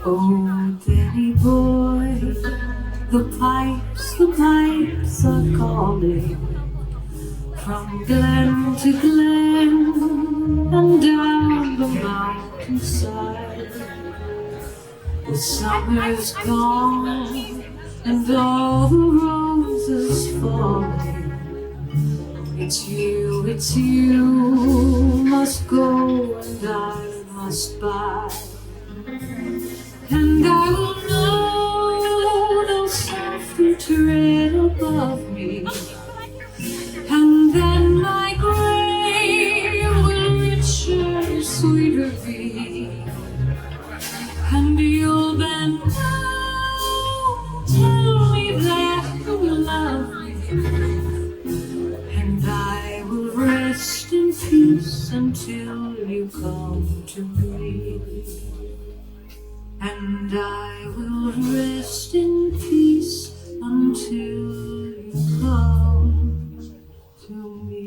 Oh, Danny boy, the pipes are calling from glen to glen and down the mountainside. The summer's gone and all the roses falling. It's you must go and I must buy. And I will know they'll softly tread above me, and then my grave will richer, sweeter be. And you'll bend down, tell me that you love me, and I will rest in peace until you come to me. And I will rest in peace until you come to me.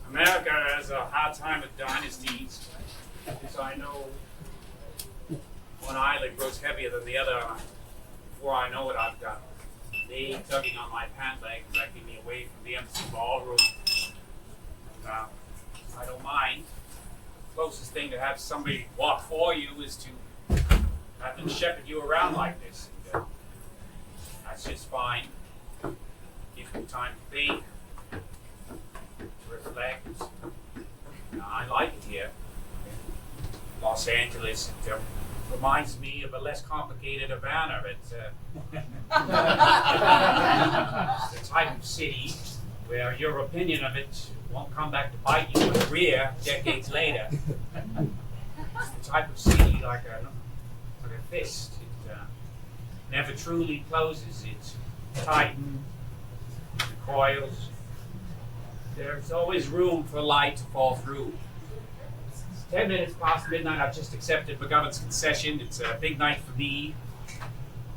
America has a hard time with dynasties, so I know one eyelid grows heavier than the other. Before I know it, I've got they tugging on my pant leg, dragging me away from the empty ballroom. And, I don't mind. The closest thing to have somebody walk for you is to have them shepherd you around like this. And, that's just fine. Give you time to think, to reflect. I like it here. Los Angeles, it reminds me of a less complicated Havana. It's the type of city where your opinion of it won't come back to bite you in the rear decades later. It's the type of city like a fist. It never truly closes. It's tightened, coils. There's always room for light to fall through. 10 minutes past midnight, I've just accepted McGovern's concession. It's a big night for me.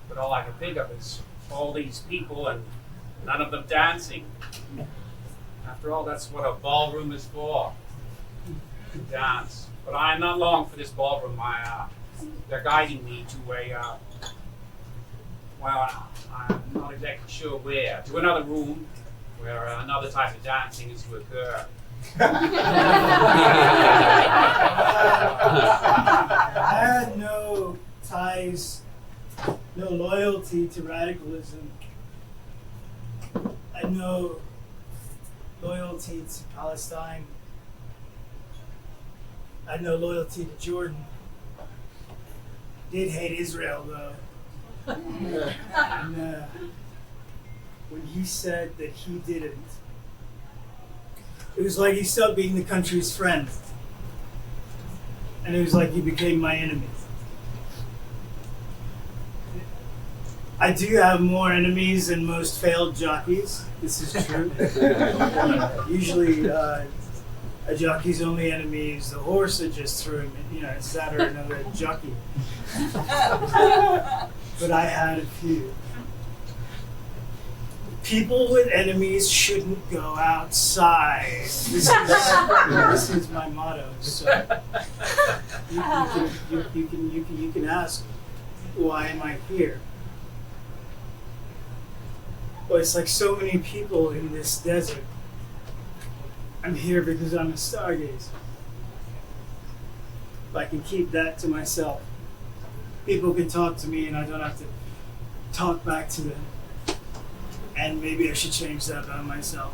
But all I can think of is all these people and none of them dancing. After all, that's what a ballroom is for. To dance. But I am not long for this ballroom. They're guiding me to a, well, I'm not exactly sure where. To another room where another type of dancing is to occur. I had no ties, no loyalty to radicalism. I had no loyalty to Palestine. I had no loyalty to Jordan. Did hate Israel though. And when he said that he didn't, it was like he stopped being the country's friend. And it was like he became my enemy. I do have more enemies than most failed jockeys. This is true. Usually, a jockey's only enemy is the horse that just threw him. It's that or another jockey. But I had a few. People with enemies shouldn't go outside. This is my motto. So you can ask, why am I here? Well, it's like so many people in this desert. I'm here because I'm a stargazer. If I can keep that to myself, people can talk to me and I don't have to talk back to them. And maybe I should change that about myself.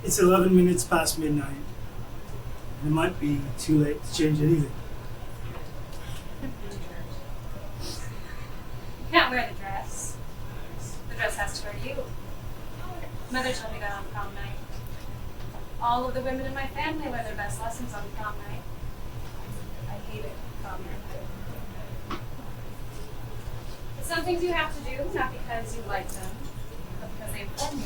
It's 11 minutes past midnight. It might be too late to change anything. can't wear the dress. The dress has to wear you. Mother told me that on prom night. All of the women in my family wear their best lessons on prom night. I hated prom night. But some things you have to do, not because you like them, but because they inform you.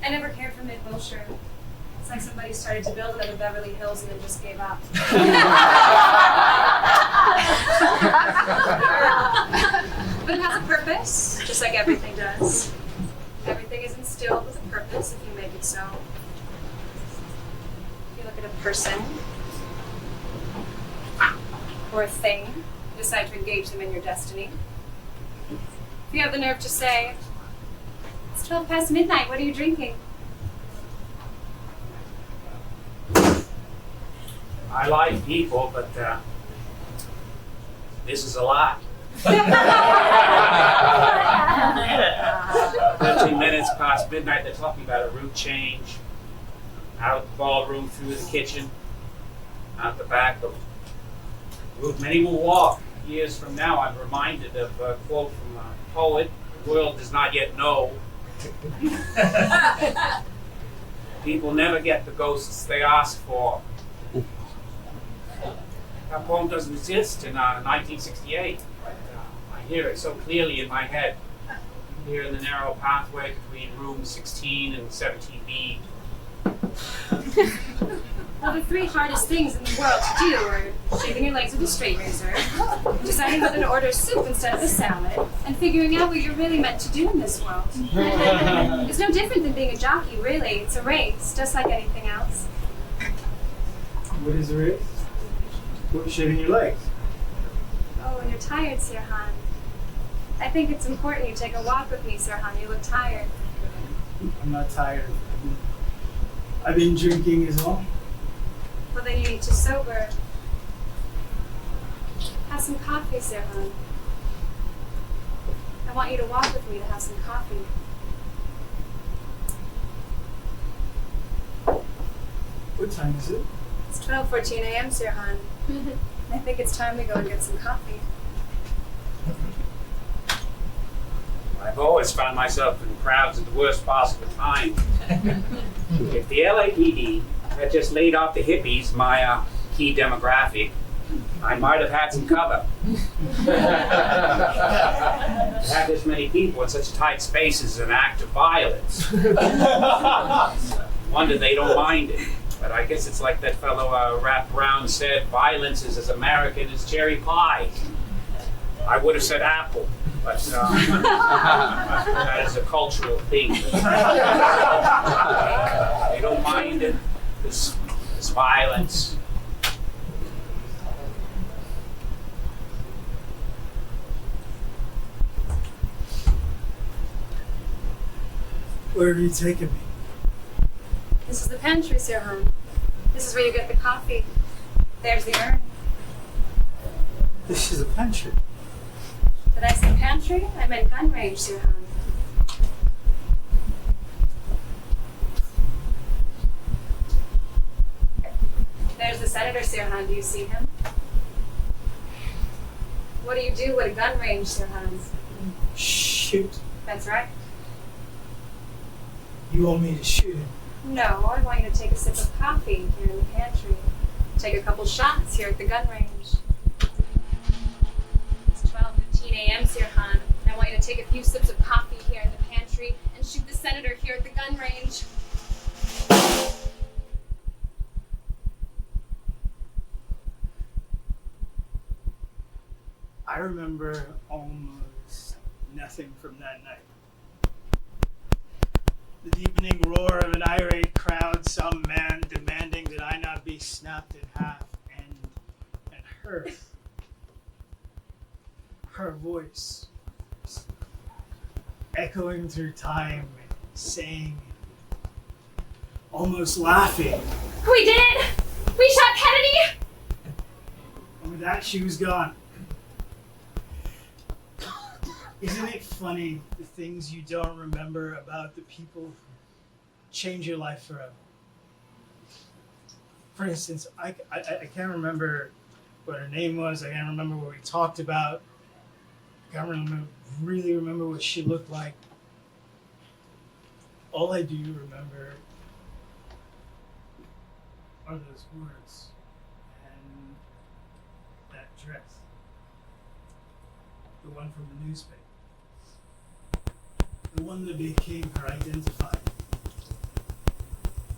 I never cared for mid-Wilshire. It's like somebody started to build it out of Beverly Hills and then just gave up. But it has a purpose, just like everything does. Everything is instilled with a purpose if you make it so. If you look at a person or a thing, you decide to engage them in your destiny. If you have the nerve to say, "It's 12 past midnight, what are you drinking?" I like people, but this is a lot. 13 minutes past midnight, they're talking about a route change. Out the ballroom, through the kitchen, out the back. The route many will walk. Years from now, I'm reminded of a quote from a poet, "The world does not yet know." People never get the ghosts they ask for. That poem doesn't exist in 1968. I hear it so clearly in my head, here in the narrow pathway between room 16 and 17B. Well, the three hardest things in the world to do are shaving your legs with a straight razor, deciding whether to order soup instead of a salad, and figuring out what you're really meant to do in this world. It's no different than being a jockey, really. It's a race, just like anything else. What is a race? What, shaving your legs? Oh, and you're tired, Sirhan. I think it's important you take a walk with me, Sirhan. You look tired. I'm not tired. I've been drinking as well. Well, then you need to sober. Have some coffee, Sirhan. I want you to walk with me to have some coffee. What time is it? It's 12:14 a.m., Sirhan. I think it's time to go and get some coffee. I've always found myself in crowds at the worst possible time. If the LAPD had just laid off the hippies, my key demographic, I might have had some cover. To have this many people in such tight spaces is an act of violence. Wonder they don't mind it. But I guess it's like that fellow Rap Brown said, violence is as American as cherry pie. I would have said apple, but that is a cultural thing. They don't mind it, this violence. Where have you taken me? This is the pantry, Sirhan. This is where you get the coffee. There's the urn. This is a pantry. Did I say pantry? I meant gun range, Sirhan. There's the Senator, Sirhan. Do you see him? What do you do at a gun range, Sirhan? Shoot. That's right. You want me to shoot him? No, I want you to take a sip of coffee here in the pantry. Take a couple shots here at the gun range. It's 12:15 a.m., Sirhan. I want you to take a few sips of coffee here in the pantry and shoot the Senator here at the gun range. I remember almost nothing from that night. The deepening roar of an irate crowd, some man demanding that I not be snapped in half, and her voice echoing through time, saying, almost laughing. We did it! We shot Kennedy! And with that, she was gone. Isn't it funny, the things you don't remember about the people who change your life forever? For instance, I can't remember what her name was. I can't remember what we talked about. can't really remember what she looked like. All I do remember are those words and that dress. The one from the newspaper. The one that became her identifier.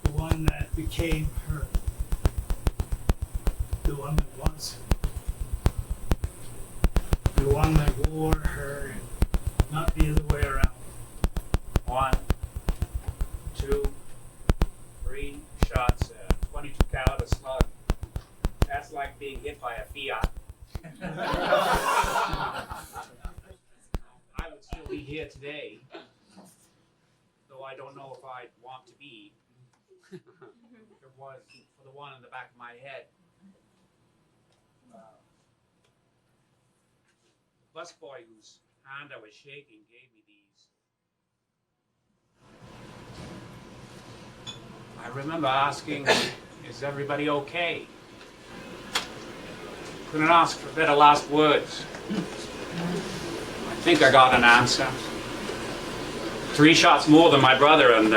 The one that became her. The one that was her. The one that wore her, not the other way around. 1, 2, 3 shots, 22 caliber slug. That's like being hit by a Fiat. I would still be here today, though I don't know if I'd want to be. If it was for the one in the back of my head. The busboy whose hand I was shaking gave me these. I remember asking, is everybody okay? Couldn't ask for better last words. I think I got an answer. 3 shots more than my brother and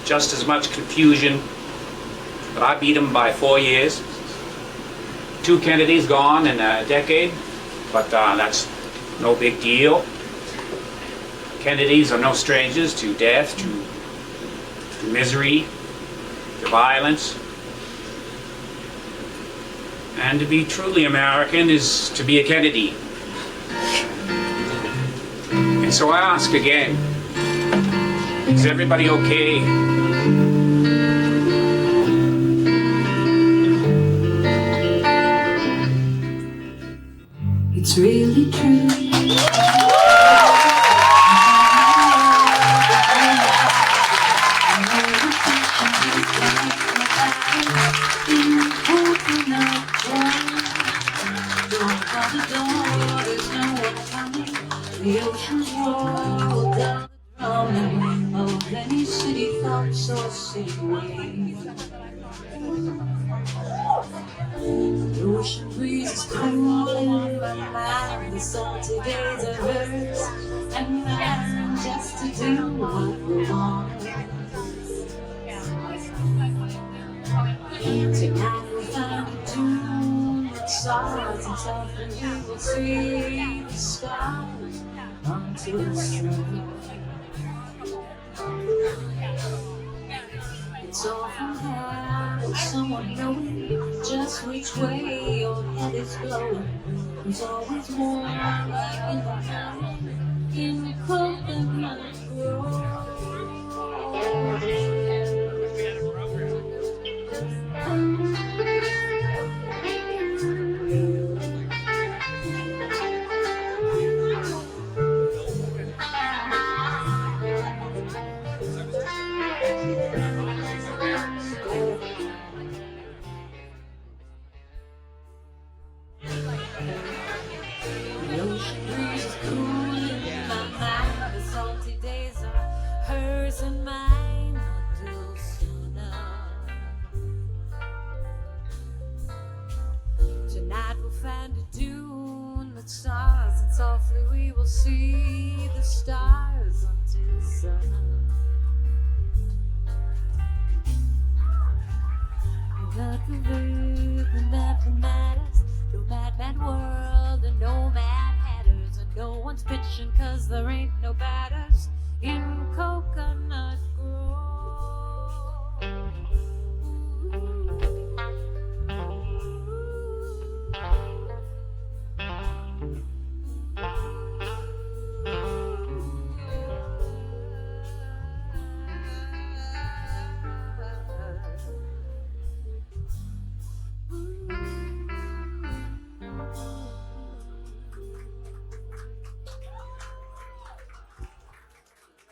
just as much confusion. But I beat him by 4 years. 2 Kennedys gone in a decade, but that's no big deal. Kennedys are no strangers to death, to misery, to violence. And to be truly American is to be a Kennedy. And so I ask again, is everybody okay? It's really true. The oceans roll down the drumming of any city thoughts or city waves. The ocean breeze is cool in my mind. The salty days are hers and mine, just to do what we want. Tonight we'll find a tune that starts and softly we will see the stars until the sun. It's all from having someone knowing just which way your head is blowing. There's always more like in the morning in the coconut grove. The ocean breeze is cool in my mind. The salty days are hers and mine until sunup. Tonight we'll find a dune that stars, and softly we will see the stars until sunup. Not the verb and mathematics, no mad world and no mad hatters, and no one's pitching 'cause there ain't no batters in Coconut Grove. Ooh.